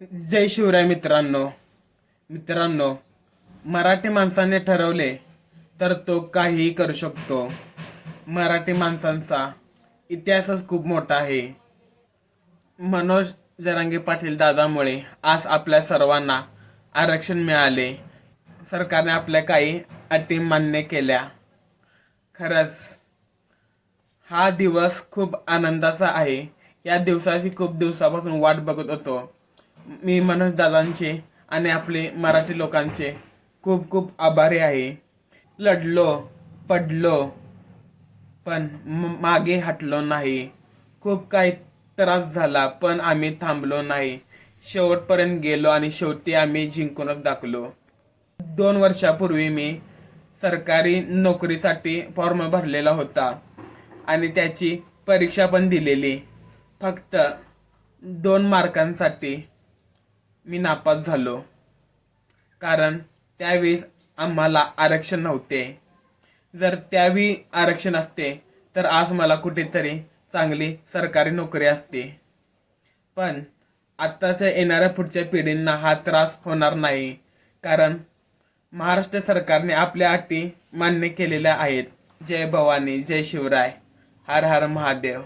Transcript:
जय शिवराय मित्रांनो, मराठी माणसाने ठरवले तर तो काहीही करू शकतो. मराठी माणसांचा इतिहासच खूप मोठा आहे. मनोज जरांगे पाटील दादामुळे आज आपल्या सर्वांना आरक्षण मिळाले. सरकारने आपल्या काही अटी मान्य केल्या. खरंच हा दिवस खूप आनंदाचा आहे. या दिवसाची खूप दिवसापासून वाट बघत होतो. मी मनोज दादांचे आणि आपले मराठी लोकांचे खूप खूप आभारी आहे. लढलो, पडलो, पण मागे हटलो नाही. खूप काही त्रास झाला, पण आम्ही थांबलो नाही. शेवटपर्यंत गेलो आणि शेवटी आम्ही जिंकूनच दाखलो. 2 वर्षापूर्वी मी सरकारी नोकरीसाठी फॉर्म भरलेला होता आणि त्याची परीक्षा पण दिलेली. फक्त 2 मार्कांसाठी मी नापास झालो, कारण त्यावेळेस आम्हाला आरक्षण नव्हते. जर त्यावेळी आरक्षण असते तर आज मला कुठेतरी चांगली सरकारी नोकरी असते. पण आत्ताच्या येणाऱ्या पुढच्या पिढींना हा त्रास होणार नाही, कारण महाराष्ट्र सरकारने आपल्या अटी मान्य केलेल्या आहेत. जय भवानी, जय शिवराय, हर हर महादेव.